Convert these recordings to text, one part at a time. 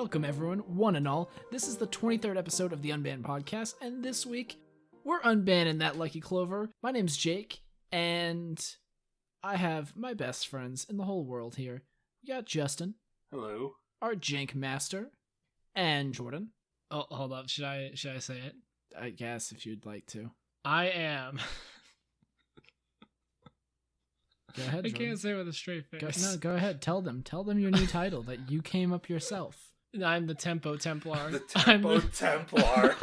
Welcome everyone, one and all. This is the 23rd episode of the Unbanned podcast, and this week, we're unbanning that lucky Clover. My name's Jake, and I have my best friends in the whole world here. We got Justin. Hello. Our jank master. And Jordan. Oh, hold up. Should I say it? I guess, if you'd like to. I am. Go ahead, Jordan. I can't say it with a straight face. Go ahead. Tell them your new title that you came up yourself. I'm the Tempo Templar. The Tempo Templar.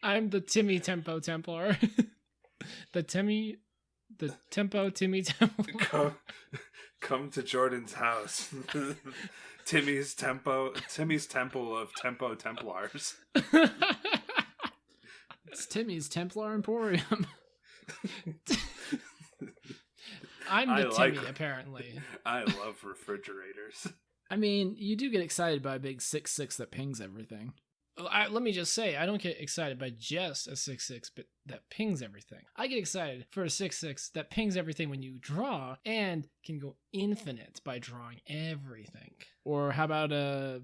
I'm the Timmy Tempo Templar. the Tempo Timmy Templar. Come to Jordan's house. Timmy's Temple of Tempo Templars. It's Timmy's Templar Emporium. I'm the Timmy, apparently. I love refrigerators. I mean, you do get excited by a big 6'6" that pings everything. Let me just say, I don't get excited by just a 6'6", but that pings everything. I get excited for a 6'6" that pings everything when you draw and can go infinite by drawing everything. Or how about I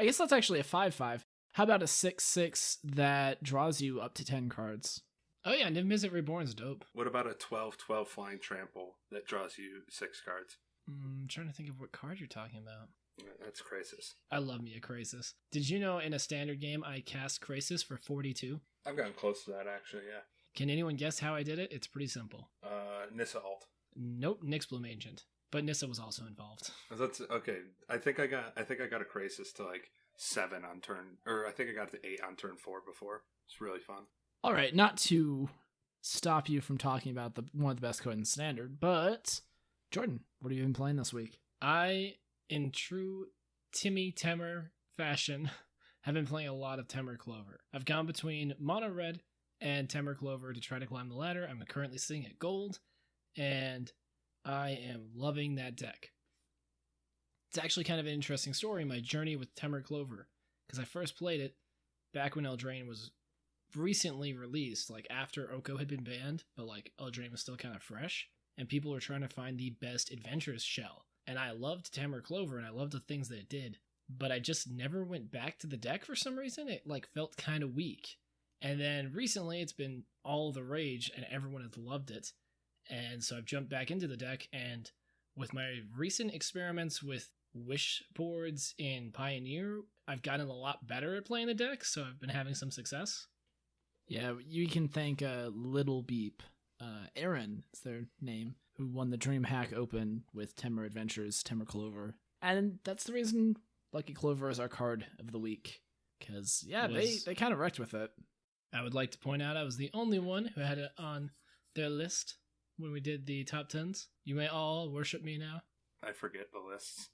guess that's actually a 5'5". How about a 6'6" that draws you up to 10 cards? Oh yeah, Niv Mizzet Reborn's dope. What about a 12/12 flying trample that draws you 6 cards? I'm trying to think of what card you're talking about. That's Crisis. I love me a Crisis. Did you know in a standard game I cast Crisis for 42? I've gotten close to that, actually, yeah. Can anyone guess how I did it? It's pretty simple. Nissa Alt. Nope, Nyx Bloom Agent. But Nissa was also involved. That's okay. I think I got a Crisis to like 7 on turn, or I think I got to 8 on turn 4 before. It's really fun. All right, not to stop you from talking about one of the best cards in Standard, but Jordan, what have you been playing this week? I, in true Timmy Temmer fashion, have been playing a lot of Temmer Clover. I've gone between Mono Red and Temmer Clover to try to climb the ladder. I'm currently sitting at Gold, and I am loving that deck. It's actually kind of an interesting story, my journey with Temmer Clover, because I first played it back when Eldraine was recently released, like after Oko had been banned, but like Eldraine was still kind of fresh, and people were trying to find the best adventurous shell. And I loved Temmer Clover, and I loved the things that it did, but I just never went back to the deck for some reason. It like felt kind of weak. And then recently it's been all the rage, and everyone has loved it. And so I've jumped back into the deck, and with my recent experiments with wish boards in Pioneer, I've gotten a lot better at playing the deck, so I've been having some success. Yeah, you can thank Little Beep. Aaron is their name, who won the DreamHack Open with Temmer Adventures, Temmer Clover. And that's the reason Lucky Clover is our card of the week. Because, yeah, they kind of wrecked with it. I would like to point out I was the only one who had it on their list when we did the top 10s. You may all worship me now. I forget the lists.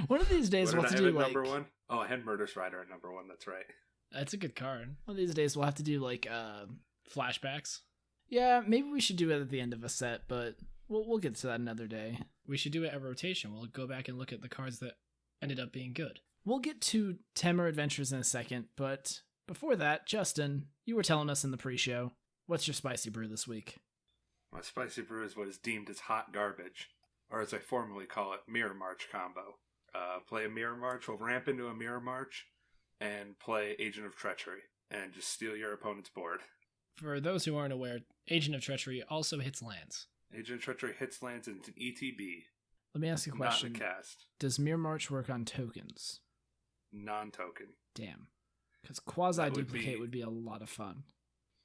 One of these days we'll have to do like... number 1? Oh, I had Murderous Rider at number 1, that's right. That's a good card. One of these days we'll have to do like flashbacks. Yeah, maybe we should do it at the end of a set, but we'll get to that another day. We should do it at rotation. We'll go back and look at the cards that ended up being good. We'll get to Temmer Adventures in a second, but before that, Justin, you were telling us in the pre-show, what's your spicy brew this week? My spicy brew is what is deemed as hot garbage, or as I formally call it, Mirror March combo. Play a Mirror March, we'll ramp into a Mirror March, and play Agent of Treachery, and just steal your opponent's board. For those who aren't aware, Agent of Treachery also hits lands. Agent of Treachery hits lands into ETB. Let me ask you a question. Not a cast. Does Mirror March work on tokens? Non-token. Damn. Because Quasi-Duplicate would be a lot of fun.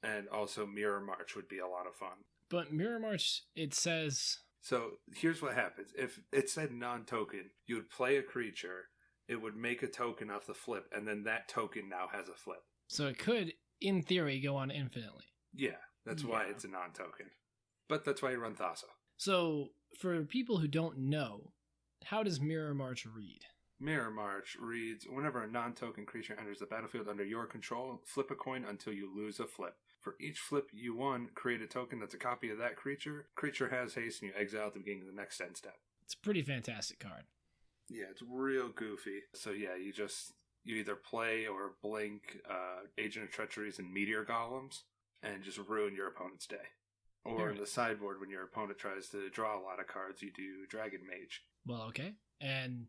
And also Mirror March would be a lot of fun. But Mirror March, it says... So, here's what happens. If it said non-token, you would play a creature, it would make a token off the flip, and then that token now has a flip. So it could, in theory, go on infinitely. Yeah, that's why it's a non-token. But that's why you run Thassa. So, for people who don't know, how does Mirror March read? Mirror March reads, whenever a non-token creature enters the battlefield under your control, flip a coin until you lose a flip. For each flip you won, create a token that's a copy of that creature. Creature has haste, and you exile at the beginning of the next end step. It's a pretty fantastic card. Yeah, it's real goofy. So yeah, you either play or blink Agent of Treacheries and Meteor Golems, and just ruin your opponent's day. Or in the sideboard, when your opponent tries to draw a lot of cards, you do Dragon Mage. Well, okay. And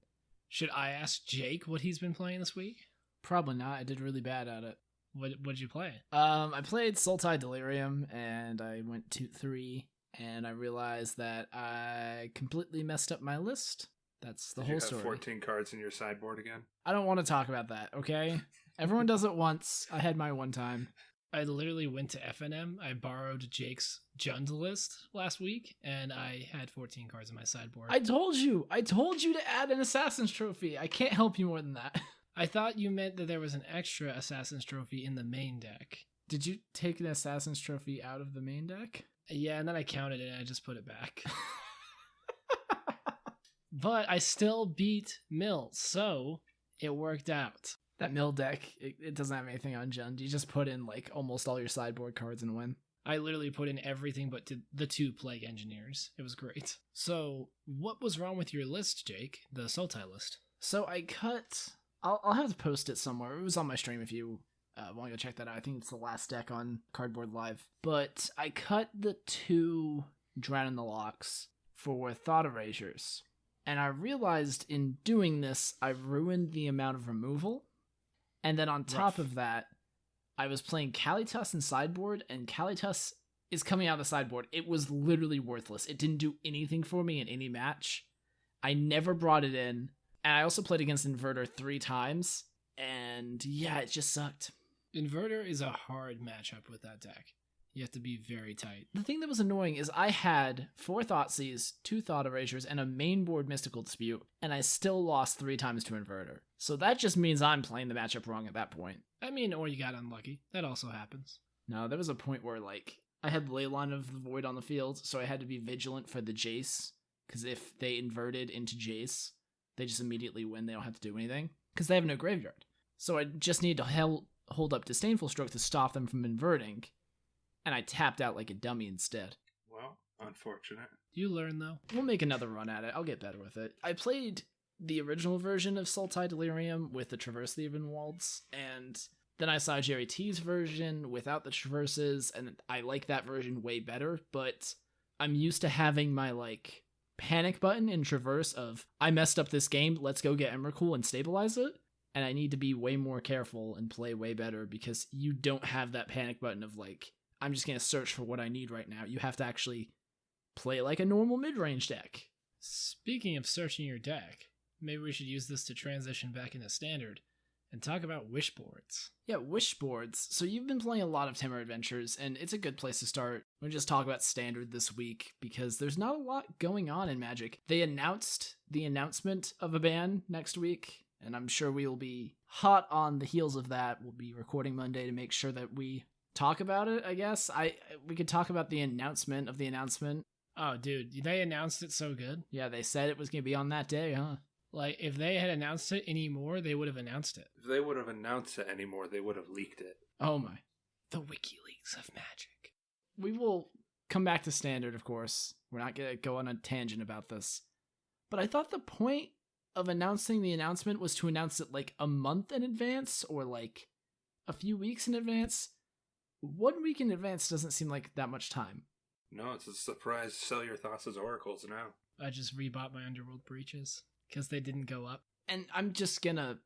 should I ask Jake what he's been playing this week? Probably not. I did really bad at it. What'd you play? I played Sultai Delirium, and I went 2-3, and I realized that I completely messed up my list. That's the Did whole you have story. 14 cards in your sideboard again? I don't want to talk about that, okay? Everyone does it once. I had my one time. I literally went to FNM. I borrowed Jake's Jund list last week, and I had 14 cards in my sideboard. I told you to add an Assassin's Trophy. I can't help you more than that. I thought you meant that there was an extra Assassin's Trophy in the main deck. Did you take an Assassin's Trophy out of the main deck? Yeah, and then I counted it and I just put it back. But I still beat Mills, so it worked out. That mill deck, it doesn't have anything on Jund. You just put in like almost all your sideboard cards and win. I literally put in everything but the 2 Plague Engineers. It was great. So, what was wrong with your list, Jake? The Sultai list. So I cut... I'll have to post it somewhere. It was on my stream if you want to go check that out. I think it's the last deck on Cardboard Live. But I cut the 2 Drown in the Locks for Thought Erasures. And I realized in doing this, I ruined the amount of removal. And then on top of that, I was playing Kalitas in sideboard, and Kalitas is coming out of the sideboard. It was literally worthless. It didn't do anything for me in any match. I never brought it in. And I also played against Inverter 3 times. And yeah, it just sucked. Inverter is a hard matchup with that deck. You have to be very tight. The thing that was annoying is I had 4 Thoughtseize, 2 Thought Erasures, and a mainboard Mystical Dispute, and I still lost 3 times to Inverter. So that just means I'm playing the matchup wrong at that point. I mean, or you got unlucky. That also happens. No, there was a point where, like, I had Leyline of the Void on the field, so I had to be vigilant for the Jace, because if they inverted into Jace, they just immediately win. They don't have to do anything, because they have no graveyard. So I just need to hold up Disdainful Stroke to stop them from inverting, and I tapped out like a dummy instead. Well, unfortunate. You learn, though. We'll make another run at it. I'll get better with it. I played the original version of Sultai Delirium with the Traverse the Evenwalds, and then I saw Jerry T's version without the Traverses, and I like that version way better, but I'm used to having my, like, panic button in Traverse of, I messed up this game, let's go get Emrakul and stabilize it, and I need to be way more careful and play way better, because you don't have that panic button of, like, I'm just going to search for what I need right now. You have to actually play like a normal mid-range deck. Speaking of searching your deck, maybe we should use this to transition back into Standard and talk about wish boards. Yeah, wish boards. So you've been playing a lot of Timber Adventures, and it's a good place to start. We'll just talk about Standard this week, because there's not a lot going on in Magic. They announced the announcement of a ban next week, and I'm sure we will be hot on the heels of that. We'll be recording Monday to make sure that we talk about it, I guess. We could talk about the announcement of the announcement. Oh, dude, they announced it so good. Yeah, they said it was going to be on that day, huh? Like, if they had announced it anymore, they would have announced it. If they would have announced it anymore, they would have leaked it. Oh my. The WikiLeaks of Magic. We will come back to Standard, of course. We're not going to go on a tangent about this. But I thought the point of announcing the announcement was to announce it like a month in advance, or like a few weeks in advance. 1 week in advance doesn't seem like that much time. No, it's a surprise. Sell your thoughts as oracles now. I just rebought my Underworld Breaches because they didn't go up. And I'm just gonna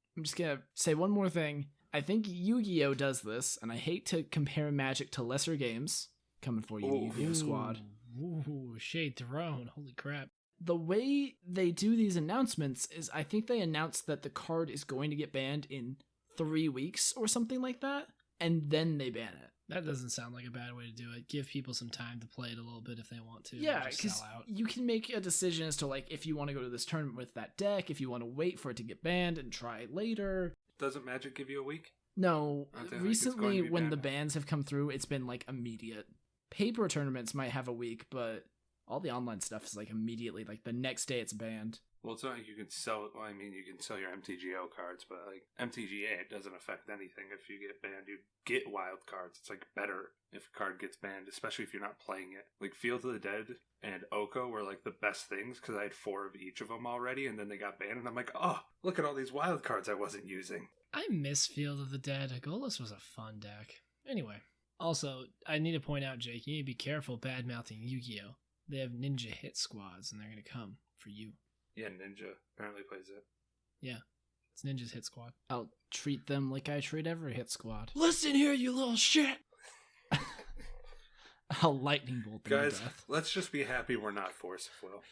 say one more thing. I think Yu-Gi-Oh does this, and I hate to compare Magic to lesser games. Coming for you, Yu-Gi-Oh squad. Ooh, Shade Throne. Holy crap. The way they do these announcements is, I think they announce that the card is going to get banned in 3 weeks or something like that, and then they ban it. That doesn't sound like a bad way to do it. Give people some time to play it a little bit if they want to. Yeah, because you can make a decision as to, like, if you want to go to this tournament with that deck, if you want to wait for it to get banned and try later. Doesn't Magic give you a week? No, Recently recently when the bans have come through, it's been, like, immediate. Paper tournaments might have a week, but all the online stuff is, like, immediately. Like, the next day it's banned. Well, it's not like you can sell. Well, I mean, you can sell your MTGO cards, but like MTGA, it doesn't affect anything if you get banned. You get wild cards. It's like better if a card gets banned, especially if you're not playing it. Like Field of the Dead and Oko were like the best things because I had 4 of each of them already, and then they got banned, and I'm like, oh, look at all these wild cards I wasn't using. I miss Field of the Dead. Golas was a fun deck. Anyway, also, I need to point out, Jake, you need to be careful bad-mouthing Yu-Gi-Oh! They have ninja hit squads, and they're going to come for you. Yeah, Ninja apparently plays it. Yeah, it's Ninja's hit squad. I'll treat them like I treat every hit squad. Listen here, you little shit! I'll lightning bolt them Guys, to death. let's just be happy we're not Force of Will.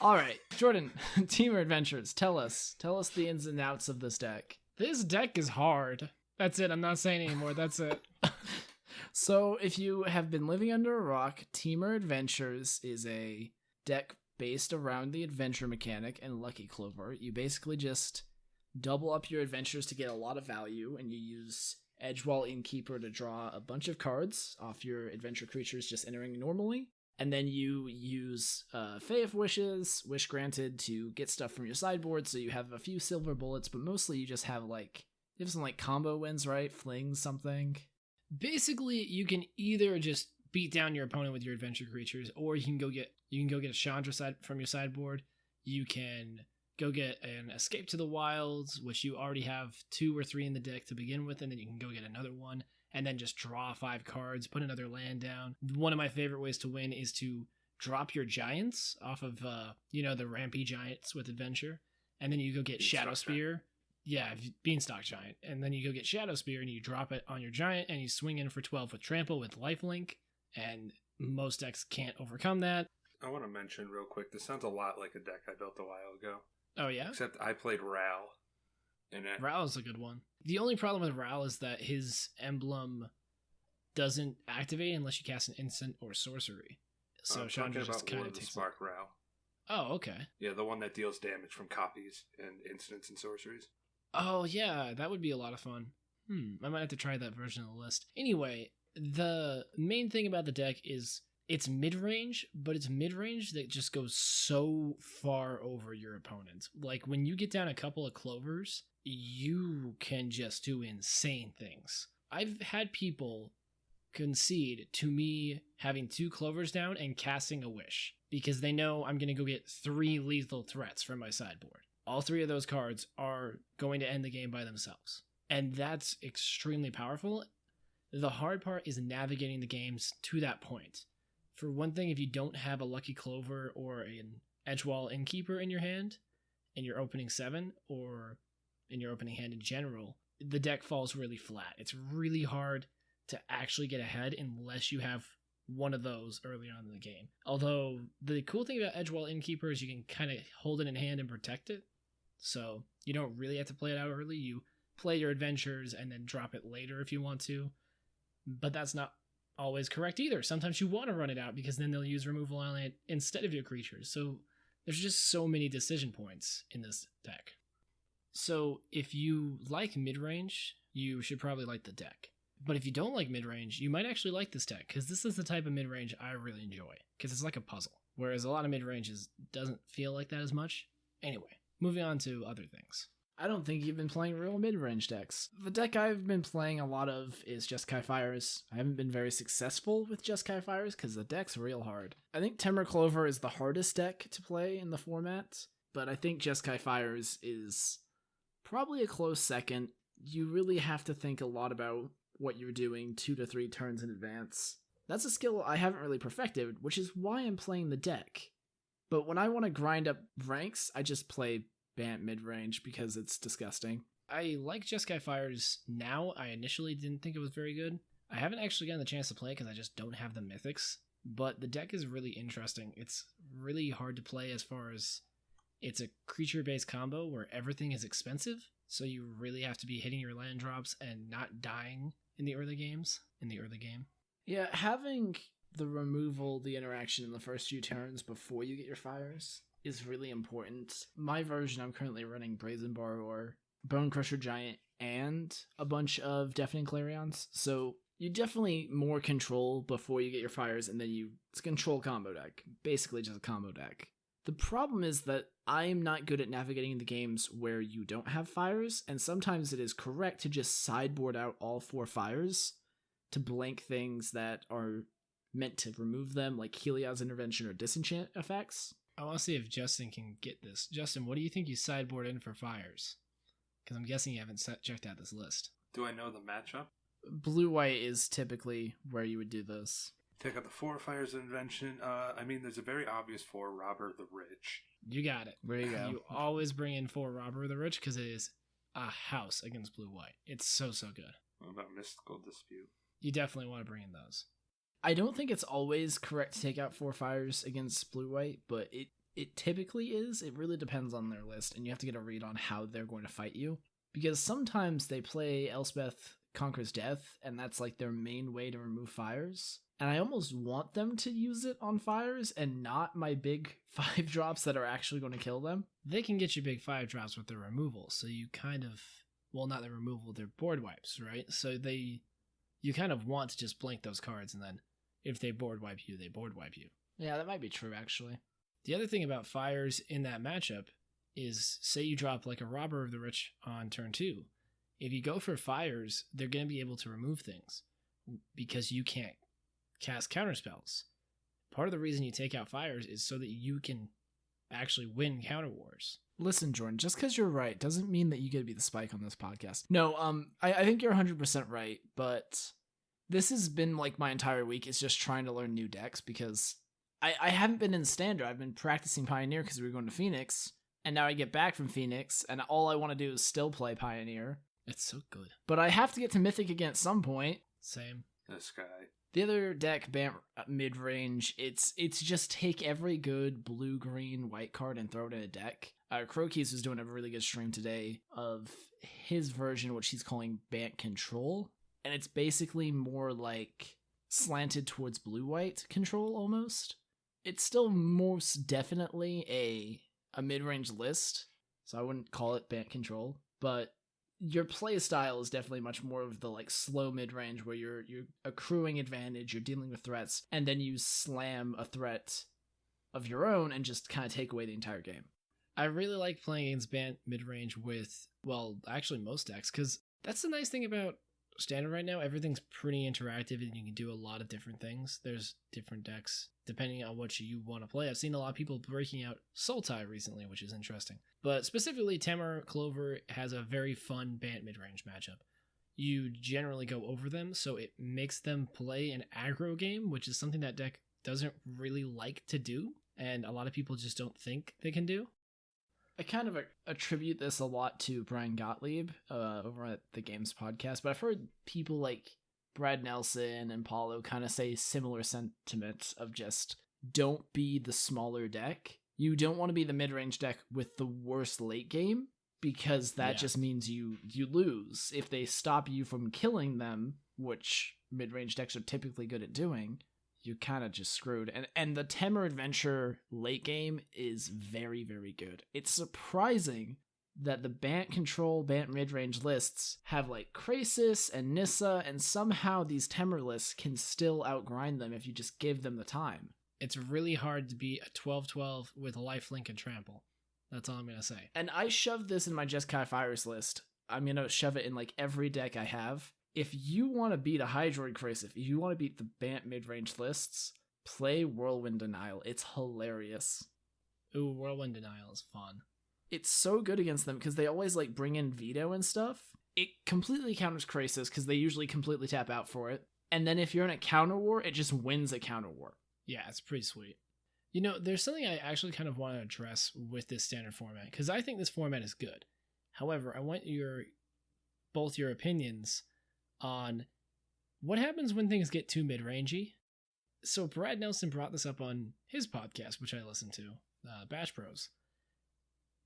All right, Jordan, Team Adventures, tell us the ins and outs of this deck. This deck is hard. That's it. I'm not saying anymore. That's it. So, if you have been living under a rock, Teamer Adventures is a deck based around the adventure mechanic and Lucky Clover. You basically just double up your adventures to get a lot of value, and you use Edgewall Innkeeper to draw a bunch of cards off your adventure creatures just entering normally. And then you use Fae of Wishes, Wish Granted, to get stuff from your sideboard, so you have a few silver bullets, but mostly you just have you have some combo wins, right? Fling something. Basically, you can either just beat down your opponent with your adventure creatures, or you can go get a Chandra from your sideboard. You can go get an Escape to the Wilds, which you already have 2 or 3 in the deck to begin with, and then you can go get another one, and then just draw 5 cards, put another land down. One of my favorite ways to win is to drop your giants off of, the rampy giants with adventure, and then you go get Shadow Spear. Yeah, Beanstalk Giant. And then you go get Shadow Spear and you drop it on your giant and you swing in for 12 with Trample with Lifelink. And most decks can't overcome that. I want to mention real quick, this sounds a lot like a deck I built a while ago. Oh, yeah? Except I played Ral in it. Ral is a good one. The only problem with Ral is that his emblem doesn't activate unless you cast an instant or sorcery. So Chandra just kind of takes Spark Ral. Oh, okay. Yeah, the one that deals damage from copies and instants and sorceries. Oh, yeah, that would be a lot of fun. I might have to try that version of the list. Anyway, the main thing about the deck is it's mid-range, but it's mid-range that just goes so far over your opponent. Like, when you get down a couple of Clovers, you can just do insane things. I've had people concede to me having 2 Clovers down and casting a Wish, because they know I'm going to go get 3 lethal threats from my sideboard. All 3 of those cards are going to end the game by themselves. And that's extremely powerful. The hard part is navigating the games to that point. For one thing, if you don't have a Lucky Clover or an Edgewall Innkeeper in your hand, in your opening 7, or in your opening hand in general, the deck falls really flat. It's really hard to actually get ahead unless you have one of those early on in the game. Although, the cool thing about Edgewall Innkeeper is you can kind of hold it in hand and protect it. So you don't really have to play it out early. You play your adventures and then drop it later if you want to. But that's not always correct either. Sometimes you want to run it out because then they'll use removal on it instead of your creatures. So there's just so many decision points in this deck. So if you like mid-range, you should probably like the deck. But if you don't like mid-range, you might actually like this deck, because this is the type of mid-range I really enjoy, because it's like a puzzle, whereas a lot of mid-ranges doesn't feel like that as much. Anyway, moving on to other things. I don't think you've been playing real mid-range decks. The deck I've been playing a lot of is Jeskai Fires. I haven't been very successful with Jeskai Fires because the deck's real hard. I think Temur Clover is the hardest deck to play in the format, but I think Jeskai Fires is probably a close second. You really have to think a lot about what you're doing 2 to 3 turns in advance. That's a skill I haven't really perfected, which is why I'm playing the deck. But when I want to grind up ranks, I just play Bant mid-range because it's disgusting. I like Jeskai Fires now. I initially didn't think it was very good. I haven't actually gotten the chance to play because I just don't have the mythics. But the deck is really interesting. It's really hard to play as far as it's a creature-based combo where everything is expensive. So you really have to be hitting your land drops and not dying in the early game. Yeah, having the removal, the interaction in the first few turns before you get your fires is really important. My version, I'm currently running Brazen Borrower, Bone Crusher Giant, and a bunch of Deafening Clarions. So you definitely more control before you get your fires, and then it's a control combo deck. Basically just a combo deck. The problem is that I'm not good at navigating the games where you don't have fires, and sometimes it is correct to just sideboard out all 4 fires to blank things that are meant to remove them, like Heliod's Intervention or Disenchant effects. I want to see if Justin can get this. Justin, what do you think you sideboard in for fires? Because I'm guessing you haven't checked out this list. Do I know the matchup? Blue-white is typically where you would do this. Take out the 4 fires invention. There's a very obvious 4 robber the rich. You got it. There you go. You always bring in 4 robber of the rich because it is a house against blue-white. It's so good. What about mystical dispute? You definitely want to bring in those. I don't think it's always correct to take out 4 fires against blue-white, but it typically is. It really depends on their list, and you have to get a read on how they're going to fight you. Because sometimes they play Elspeth Conquers Death, and that's like their main way to remove fires. And I almost want them to use it on fires and not my big 5 drops that are actually going to kill them. They can get you big 5 drops with their removal, so you kind of, well, not their removal, their board wipes, right? So you kind of want to just blank those cards, and then if they board wipe you, they board wipe you. Yeah, that might be true, actually. The other thing about fires in that matchup is, say you drop like a robber of the rich on turn 2. If you go for fires, they're going to be able to remove things because you can't cast counterspells. Part of the reason you take out fires is so that you can actually win counter wars. Listen, Jordan, just because you're right doesn't mean that you get to be the spike on this podcast. No, I think you're 100% right, but this has been like my entire week is just trying to learn new decks because I haven't been in Standard. I've been practicing Pioneer because we were going to Phoenix, and now I get back from Phoenix, and all I want to do is still play Pioneer. It's so good. But I have to get to Mythic again at some point. Same. This guy. The other deck, Bant mid-range, it's just take every good blue, green, white card and throw it in a deck. Crokeys was doing a really good stream today of his version, which he's calling Bant Control. And it's basically more like slanted towards blue-white control almost. It's still most definitely a mid-range list, so I wouldn't call it Bant Control. But your play style is definitely much more of the like slow mid-range where you're accruing advantage, you're dealing with threats, and then you slam a threat of your own and just kind of take away the entire game. I really like playing against Bant mid-range with, well, actually most decks, because that's the nice thing about Standard right now. Everything's pretty interactive and you can do a lot of different things. There's different decks depending on what you want to play. I've seen a lot of people breaking out Sultai recently, which is interesting. But specifically, Temur Clover has a very fun Bant mid-range matchup. You generally go over them, so it makes them play an aggro game, which is something that deck doesn't really like to do, and a lot of people just don't think they can do. I kind of attribute this a lot to Brian Gottlieb over at the Games podcast, but I've heard people like Brad Nelson and Paulo kind of say similar sentiments of just don't be the smaller deck. You don't want to be the mid-range deck with the worst late game because that just means you lose. If they stop you from killing them, which mid-range decks are typically good at doing, you kind of just screwed. And the Temur Adventure late game is very, very good. It's surprising that the Bant Control, Bant mid-range lists have like Krasis and Nissa, and somehow these Temur lists can still outgrind them if you just give them the time. It's really hard to beat a 12-12 with Lifelink and Trample. That's all I'm going to say. And I shoved this in my Jeskai Fires list. I'm going to shove it in like every deck I have. If you want to beat a Hydroid Krasis, if you want to beat the Bant mid-range lists, play Whirlwind Denial. It's hilarious. Ooh, Whirlwind Denial is fun. It's so good against them because they always like bring in Veto and stuff. It completely counters Krasis because they usually completely tap out for it. And then if you're in a counter war, it just wins a counter war. Yeah, it's pretty sweet. You know, there's something I actually kind of want to address with this standard format because I think this format is good. However, I want both your opinions on what happens when things get too mid-rangey. So Brad Nelson brought this up on his podcast, which I listened to, Bash Bros.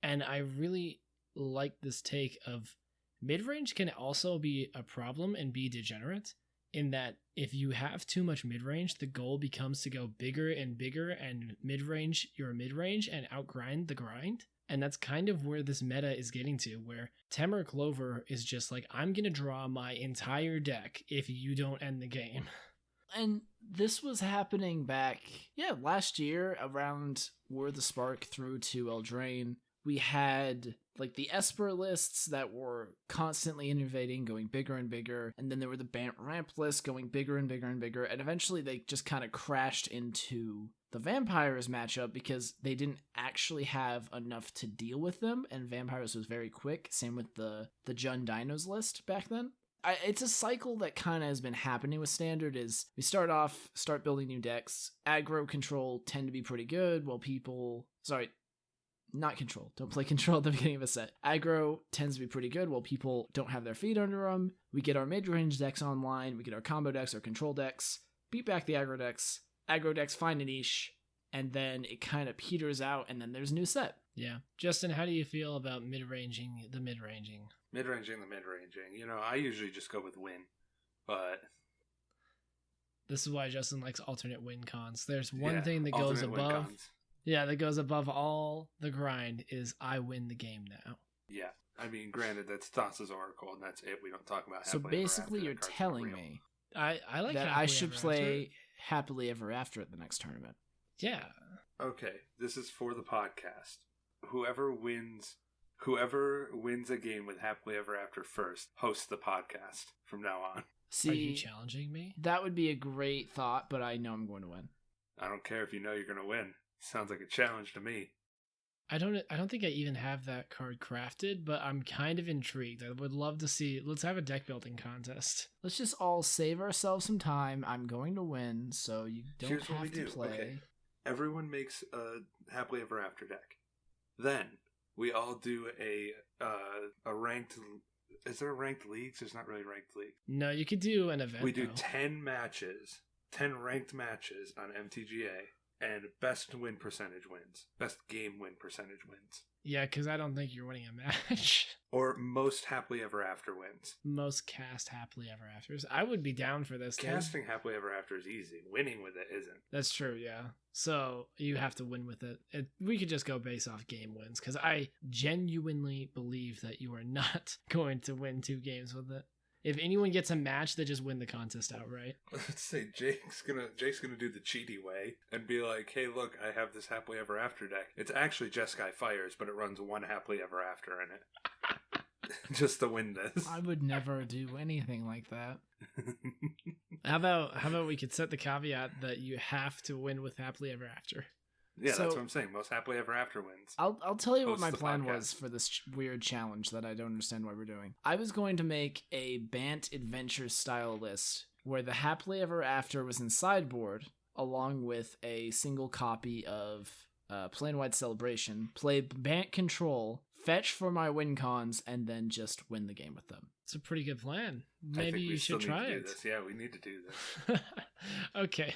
And I really like this take of mid-range can also be a problem and be degenerate in that if you have too much mid-range, the goal becomes to go bigger and bigger and mid-range your mid-range and outgrind the grind. And that's kind of where this meta is getting to, where Temur Clover is just like, I'm going to draw my entire deck if you don't end the game. And this was happening back, last year around War the Spark through to Eldraine. We had like the Esper lists that were constantly innovating, going bigger and bigger. And then there were the Bant ramp lists going bigger and bigger and bigger. And eventually they just kind of crashed into the Vampires matchup because they didn't actually have enough to deal with them. And Vampires was very quick. Same with the Jund Dinos list back then. It's a cycle that kind of has been happening with Standard. Is we start building new decks. Aggro control tend to be pretty good, while people... Sorry, not control. Don't play control at the beginning of a set. Aggro tends to be pretty good, while people don't have their feet under them. We get our mid-range decks online. We get our combo decks, our control decks. Beat back the aggro decks. Aggro decks find a niche. And then it kind of peters out, and then there's a new set. Yeah. Justin, how do you feel about mid-ranging the mid-ranging? Mid-ranging the mid-ranging. You know, I usually just go with win, but... This is why Justin likes alternate win cons. There's one Yeah, thing that goes alternate win above... cons. Yeah, that goes above all the grind is I win the game now. Yeah. I mean, granted, that's Thassa's Oracle, and that's it. We don't talk about So Happily Ever basically, After. you're That card's telling real. me I like that Happily I should Ever play After. Happily Ever After at the next tournament. Yeah. Okay, this is for the podcast. Whoever wins a game with Happily Ever After first hosts the podcast from now on. Are you See, challenging me? that would be a great thought, but I know I'm going to win. I don't care if you know you're going to win. Sounds like a challenge to me. I don't think I even have that card crafted, but I'm kind of intrigued. I would love to see. Let's have a deck building contest. Let's just all save ourselves some time. I'm going to win, so you don't Here's what we have to do. play. Okay. Everyone makes a Happily Ever After deck. Then we all do a ranked. Is there ranked leagues? There's not really ranked league. No, you could do an event. We do though. 10 matches, 10 ranked matches on MTGA, and best win percentage wins. Best game win percentage wins. Yeah, because I don't think you're winning a match. Or most Happily Ever After wins. Most cast happily ever afters. I would be down for this. dude. Casting Happily Ever After is easy. Winning with it isn't. That's true, yeah. So you have to win with it. We could just go base off game wins because I genuinely believe that you are not going to win 2 games with it. If anyone gets a match, they just win the contest outright. Let's say Jake's gonna do the cheaty way and be like, hey, look, I have this Happily Ever After deck. It's actually Jeskai Fires, but it runs 1 Happily Ever After in it. Just to win this. I would never do anything like that. How about we could set the caveat that you have to win with happily ever after? Yeah, So- that's what I'm saying. Most Happily Ever After wins. I'll tell you what Host my the plan podcast. was for this weird challenge that I don't understand why we're doing. I was going to make a Bant Adventure style list where the Happily Ever After was in sideboard along with a single copy of Planewide Celebration, play Bant Control, fetch for my win cons, and then just win the game with them. It's a pretty good plan. I think Maybe we you still should need try to do it. this. Yeah, we need to do this. Okay.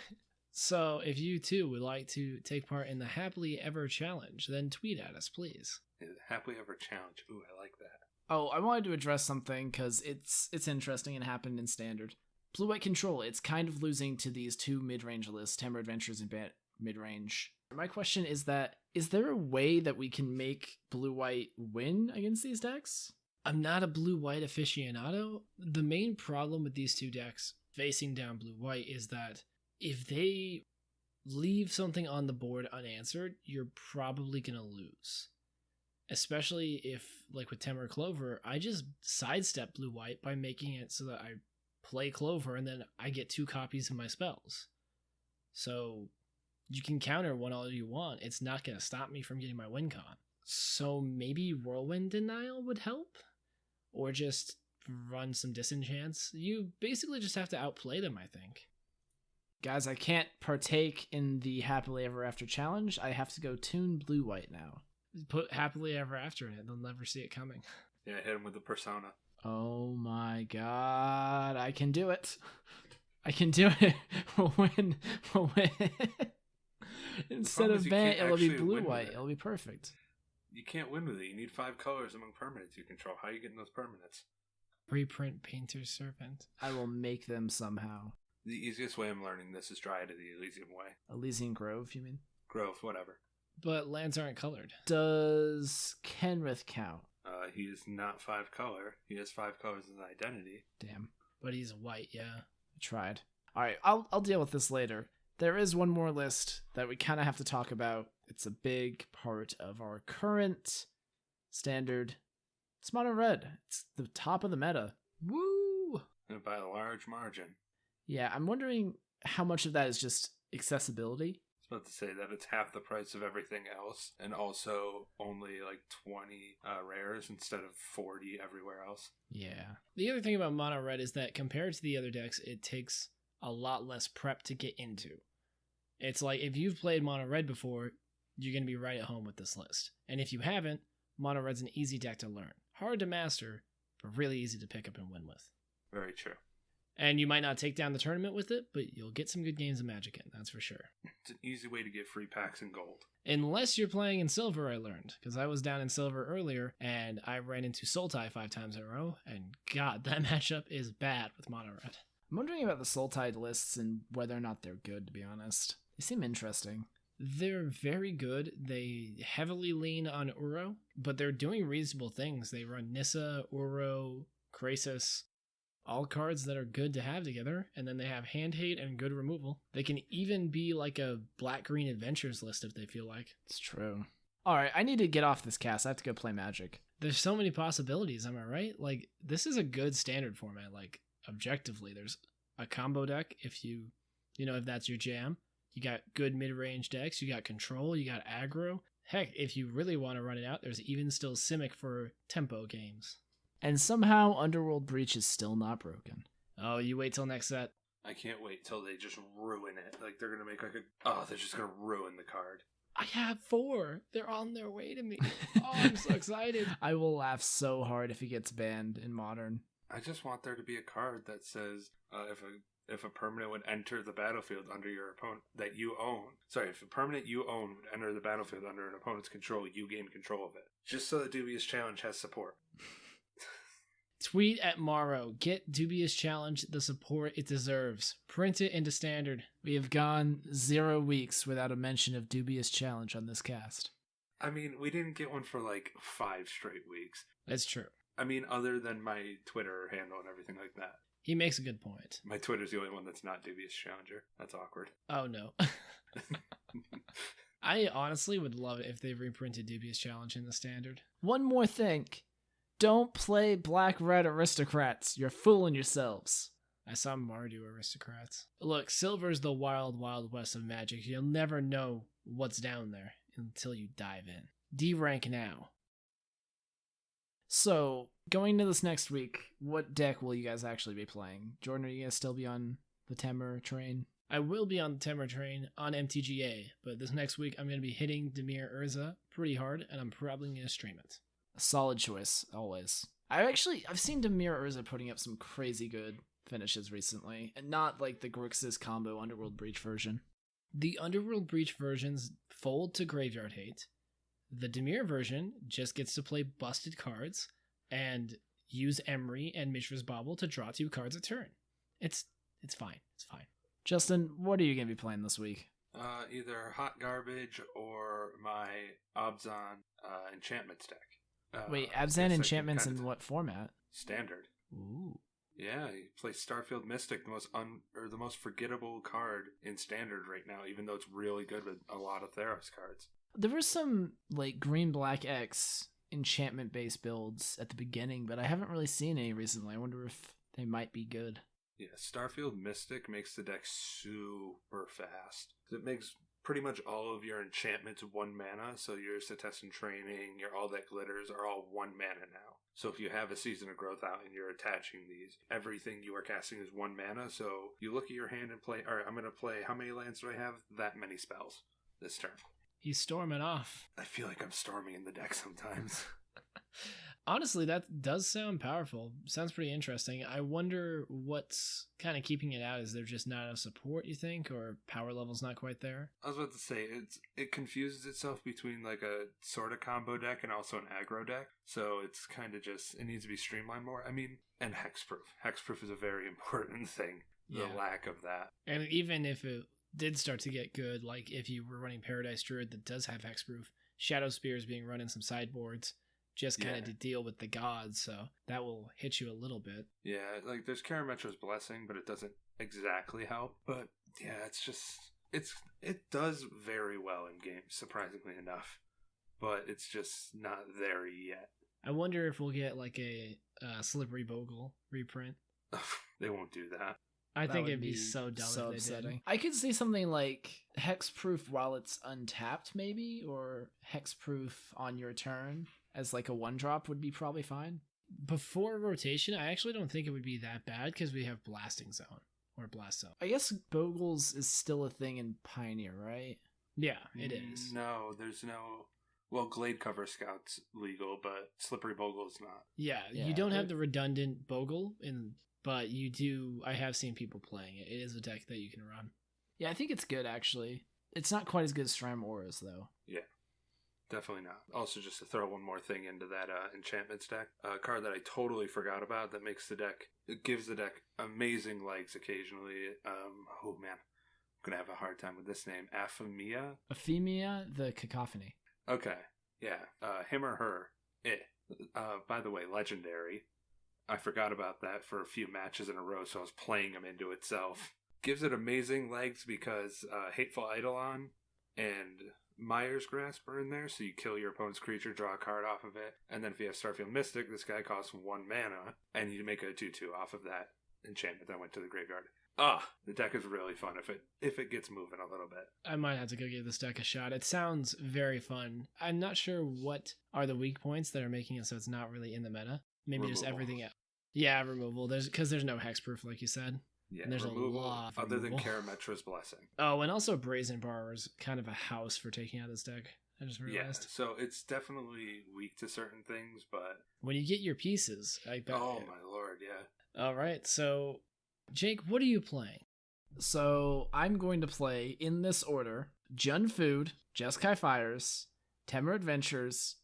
So if you too would like to take part in the Happily Ever Challenge, then tweet at us, please. Happily Ever Challenge. Ooh, I like that. Oh, I wanted to address something because it's interesting and happened in Standard. Blue-White Control, it's kind of losing to these 2 mid-range lists, Temur Adventures and Bant mid-range. My question is is there a way that we can make Blue-White win against these decks? I'm not a blue-white aficionado. The main problem with these 2 decks facing down blue-white is that if they leave something on the board unanswered, you're probably going to lose. Especially if, like with Temur Clover, I just sidestep blue-white by making it so that I play Clover and then I get 2 copies of my spells. So you can counter one all you want. It's not going to stop me from getting my win con. So maybe Whirlwind Denial would help? Or just run some disenchants. You basically just have to outplay them, I think. Guys, I can't partake in the Happily Ever After challenge. I have to go tune Blue-White now. Put Happily Ever After in it. They'll never see it coming. Yeah, hit him with the Persona. Oh my god, I can do it. I can do it. We'll win. We'll win. Instead problem of is you Bant, can't it'll be actually win with Blue-White. it. It'll be perfect. You can't win with it. You need 5 colors among permanents you control. How are you getting those permanents? Reprint Painter's Servant. I will make them somehow. The easiest way I'm learning this is Dryad of the Elysium way. Elysian Grove, you mean? Grove, whatever. But lands aren't colored. Does Kenrith count? He is not 5 color. He has 5 colors as an identity. Damn, But he's white, yeah. I tried. All right, I'll deal with this later. There is one more list that we kind of have to talk about. It's a big part of our current Standard. It's Mono Red. It's the top of the meta. Woo! And by a large margin. Yeah, I'm wondering how much of that is just accessibility. was about to say that it's half the price of everything else, and also only like 20 rares instead of 40 everywhere else. Yeah. The other thing about mono red is that compared to the other decks, it takes a lot less prep to get into. It's like if you've played mono red before, you're going to be right at home with this list. And if you haven't, mono red's an easy deck to learn. Hard to master, but really easy to pick up and win with. Very true. And you might not take down the tournament with it, but you'll get some good games of Magic in, that's for sure. It's an easy way to get free packs in gold. Unless you're playing in silver, I learned. Because I was down in silver earlier, and I ran into Sultai 5 times in a row, and God, that matchup is bad with mono red. I'm wondering about the Sultai lists and whether or not they're good, to be honest. They seem interesting. They're very good. They heavily lean on Uro, but they're doing reasonable things. They run Nissa, Uro, Krasis, all cards that are good to have together, and then they have hand hate and good removal. They can even be like a black-green adventures list if they feel like. It's true. Alright, I need to get off this cast. I have to go play Magic. There's so many possibilities, am I right? Like, this is a good standard format. Like, objectively, there's a combo deck if if that's your jam. You got good mid-range decks, you got control, you got aggro. Heck, if you really want to run it out, there's even still Simic for tempo games. And somehow Underworld Breach is still not broken. Oh, you wait till next set. I can't wait till they just ruin it. Like, they're going to make they're just going to ruin the card. I have 4. They're on their way to me. Oh, I'm so excited. I will laugh so hard if he gets banned in Modern. I just want there to be a card that says if a permanent would enter the battlefield under your opponent that you own. Sorry, if a permanent you own would enter the battlefield under an opponent's control, you gain control of it. Just so the Dubious Challenge has support. Tweet at Morrow. Get Dubious Challenge the support it deserves. Print it into standard. We have gone 0 weeks without a mention of Dubious Challenge on this cast. I mean, we didn't get one for like 5 straight weeks. That's true. I mean, other than my Twitter handle and everything like that. He makes a good point. My Twitter's the only one that's not Dubious Challenger. That's awkward. Oh, no. I honestly would love it if they reprinted Dubious Challenge in the standard. One more thing. Don't play Black-Red Aristocrats. You're fooling yourselves. I saw Mardu Aristocrats. Look, Silver's the wild, wild west of Magic. You'll never know what's down there until you dive in. D-rank now. So, going into this next week, what deck will you guys actually be playing? Jordan, are you going to still be on the Temur train? I will be on the Temur train on MTGA, but this next week I'm going to be hitting Dimir Urza pretty hard, and I'm probably going to stream it. A solid choice, always. I've seen Dimir Urza putting up some crazy good finishes recently, and not like the Grixis combo Underworld Breach version. The Underworld Breach versions fold to Graveyard Hate. The Dimir version just gets to play busted cards and use Emery and Mishra's Bauble to draw 2 cards a turn. It's fine. It's fine. Justin, what are you going to be playing this week? Either Hot Garbage or my Abzan Enchantments deck. Wait, Abzan Enchantments in what format? Standard. Ooh. Yeah, he plays Starfield Mystic, the most forgettable card in Standard right now, even though it's really good with a lot of Theros cards. There were some like green-black X enchantment-based builds at the beginning, but I haven't really seen any recently. I wonder if they might be good. Yeah, Starfield Mystic makes the deck super fast. It makes pretty much all of your enchantments 1 mana, so your Setessan Training, your All That Glitters are all 1 mana now. So if you have a Season of Growth out and you're attaching these, everything you are casting is 1 mana, so you look at your hand and play, alright, I'm going to play, how many lands do I have? That many spells this turn. He's storming off. I feel like I'm storming in the deck sometimes. Honestly, that does sound powerful. Sounds pretty interesting. I wonder what's kind of keeping it out. Is there just not enough support, you think, or power level's not quite there? I was about to say, it confuses itself between like a sort of combo deck and also an aggro deck. So it's kind of just, it needs to be streamlined more. I mean, and hexproof. Hexproof is a very important thing. The lack of that. And even if it did start to get good, like if you were running Paradise Druid that does have hexproof, Shadow Spear is being run in some sideboards, just kind of to deal with the gods, so that will hit you a little bit. Yeah, like there's Karametra's Blessing, but it doesn't exactly help. But yeah, it does very well in games, surprisingly enough. But it's just not there yet. I wonder if we'll get like a Slippery Bogle reprint. They won't do that. I That think would it'd be so dumb so if they did. upsetting. I could see something like hexproof while it's untapped, maybe, or hexproof on your turn as like a 1-drop would be probably fine. Before rotation, I actually don't think it would be that bad because we have Blasting Zone or Blast Zone. I guess Bogles is still a thing in Pioneer, right? Yeah, it is. No, there's no. Well, Glade Cover Scout's legal, but Slippery Bogle's not. Yeah, Yeah, you don't have but- the redundant Bogle, but you do. I have seen people playing it. It is a deck that you can run. Yeah, I think it's good actually. It's not quite as good as Stram Auras though. Yeah, definitely not. Also, just to throw one more thing into that enchantments deck, a card that I totally forgot about that makes the deck, it gives the deck amazing legs occasionally. Oh man, I'm gonna have a hard time with this name. Aphemia? Ephemia, the Cacophony. Okay, yeah, him or her. By the way, legendary. I forgot about that for a few matches in a row, so I was playing him into itself. Gives it amazing legs because Hateful Eidolon and Myers Grasp are in there, so you kill your opponent's creature, draw a card off of it, and then if you have Starfield Mystic, this guy costs 1 mana, and you make a 2/2 off of that enchantment that went to the graveyard. The deck is really fun if it gets moving a little bit. I might have to go give this deck a shot. It sounds very fun. I'm not sure what are the weak points that are making it so it's not really in the meta. Maybe just Removal. everything else. Yeah, removal. Because there's no hexproof, like you said. Yeah, And there's removal, a lot of other than removal. Karametra's Blessing. Oh, and also Brazen Borrower is kind of a house for taking out this deck. I just Yeah, realized. so it's definitely weak to certain things, but When you get your pieces, I bet. oh my lord, yeah. All right, so Jake, what are you playing? So I'm going to play in this order: Jun Food, Jeskai Fires, Temur Adventures,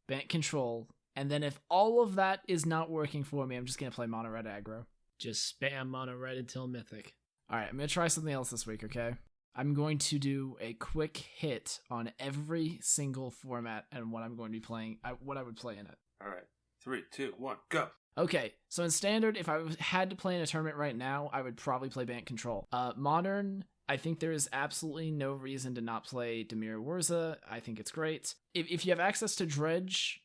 Bant Control, and then if all of that is not working for me, I'm just gonna play Mono Red Aggro. Just spam mono red until mythic. All right, I'm gonna try something else this week. Okay, I'm going to do a quick hit on every single format and what I'm going to be playing, what I would play in it. All right, 3, 2, 1, go. Okay, so in Standard, if I had to play in a tournament right now, I would probably play Bant Control. Modern, I think there is absolutely no reason to not play Dimir Wurza. I think it's great. If you have access to Dredge,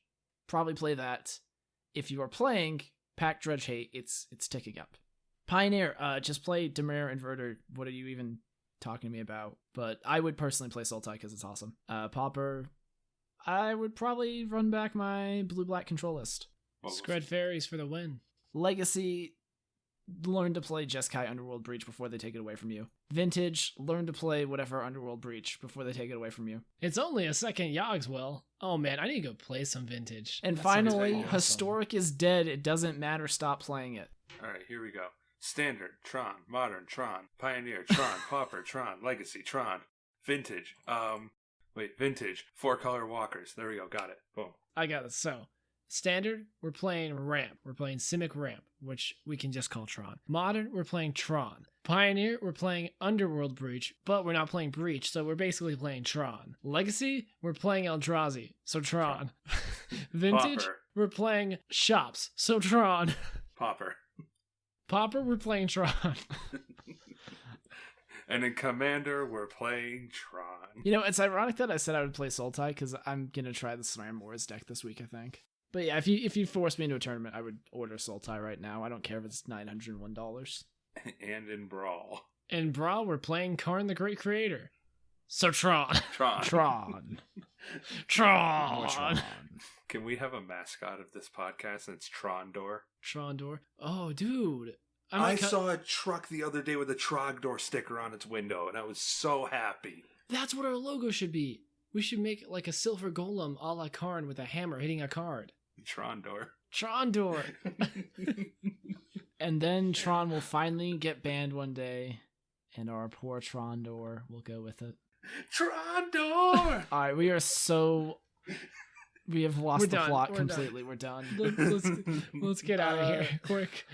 probably play that. If you are playing Pack Dredge Hate, it's ticking up. Pioneer, just play Dimir Inverter. What are you even talking to me about? But I would personally play Sultai because it's awesome. Pauper, I would probably run back my blue-black control list. Scred Fairies for the win. Legacy, learn to play Jeskai Underworld Breach before they take it away from you. Vintage, learn to play whatever Underworld Breach before they take it away from you. It's only a second Yogswell. Oh man, I need to go play some Vintage. And That sounds finally, awesome. Historic is dead. It doesn't matter. Stop playing it. All right, here we go. Standard, Tron. Modern, Tron. Pioneer, Tron. Pauper, Tron. Legacy, Tron. Vintage. Vintage. 4-color walkers. There we go. Got it. Boom. I got it. So, Standard, we're playing Ramp. We're playing Simic Ramp, which we can just call Tron. Modern, we're playing Tron. Pioneer, we're playing Underworld Breach, but we're not playing Breach, so we're basically playing Tron. Legacy, we're playing Eldrazi, so Tron. Vintage, Pauper. we're playing Shops, so Tron. Pauper. Pauper, we're playing Tron. And in Commander, we're playing Tron. You know, it's ironic that I said I would play Sultai because I'm going to try the Slam Wars deck this week, I think. But yeah, if you force me into a tournament, I would order Sultai right now. I don't care if it's $901. And in Brawl. In Brawl, we're playing Karn the Great Creator. So Tron. Tron. Tron. Tron. More Tron. Can we have a mascot of this podcast and it's Trondor? Trondor. Oh, dude. I saw a truck the other day with a Trogdor sticker on its window, and I was so happy. That's what our logo should be. We should make like a silver golem a la Karn with a hammer hitting a card. Trondor. Trondor. And then Tron will finally get banned one day, and our poor Trondor will go with it. Trondor! All right, we have lost We're the done. plot We're completely. We're done. Let's get out of here quick.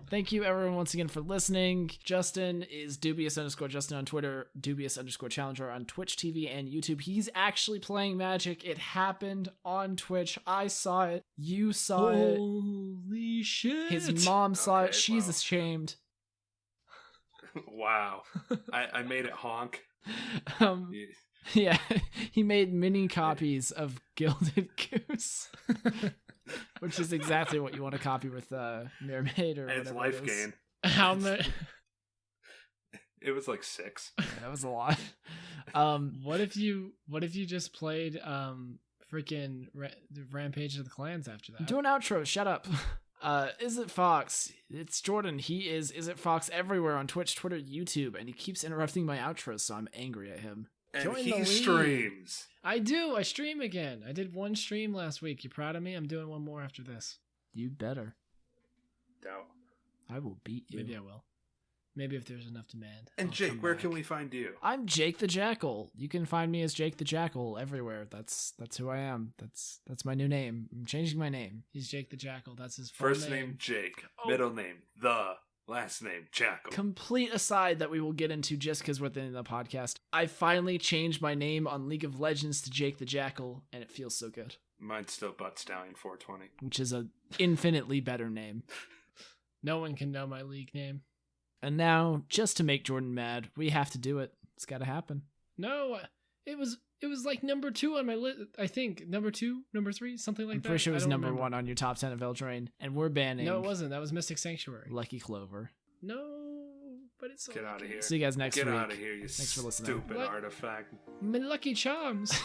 Thank you, everyone, once again for listening. Justin is dubious_Justin on Twitter, dubious_Challenger on Twitch TV and YouTube. He's actually playing Magic. It happened on Twitch. I saw it. You saw it. Holy shit. His mom saw it. Okay, She's wow. ashamed. Wow. I made it honk. Yeah, he made mini copies of Gilded Goose. Which is exactly what you want to copy with Mermaid or And it's whatever life it is. gain. How many? It was like 6. That was a lot. What if you just played freaking Rampage of the Clans after that? Do an outro. Shut up. Is it Fox? It's Jordan. He is it Fox everywhere on Twitch, Twitter, YouTube, and he keeps interrupting my outros, so I'm angry at him. And Join the he league. streams. I do. I stream again. I did 1 stream last week. You proud of me? I'm doing 1 more after this. You better. Doubt. I will beat you. Maybe I will. Maybe if there's enough demand. And I'll Jake, come where back. can we find you? I'm Jake the Jackal. You can find me as Jake the Jackal everywhere. That's who I am. That's my new name. I'm changing my name. He's Jake the Jackal. That's his full First name Jake. Oh. Middle name The. Last name Jackal. Complete aside that we will get into just because we're at the end of the podcast. I finally changed my name on League of Legends to Jake the Jackal, and it feels so good. Mine's still Butt Stallion 420. Which is a infinitely better name. No one can know my league name. And now, just to make Jordan mad, we have to do it. It's got to happen. No, it was like number 2 on my list. I think number 2, number 3, something like I'm that. pretty sure it was I don't number remember. 1 on your top 10 of Eldraine, and we're banning. No, it wasn't. That was Mystic Sanctuary. Lucky Clover. No, but it's Get out of here. See you guys next Get week. out of here, you Thanks for listening. stupid What? artifact. My Lucky Charms.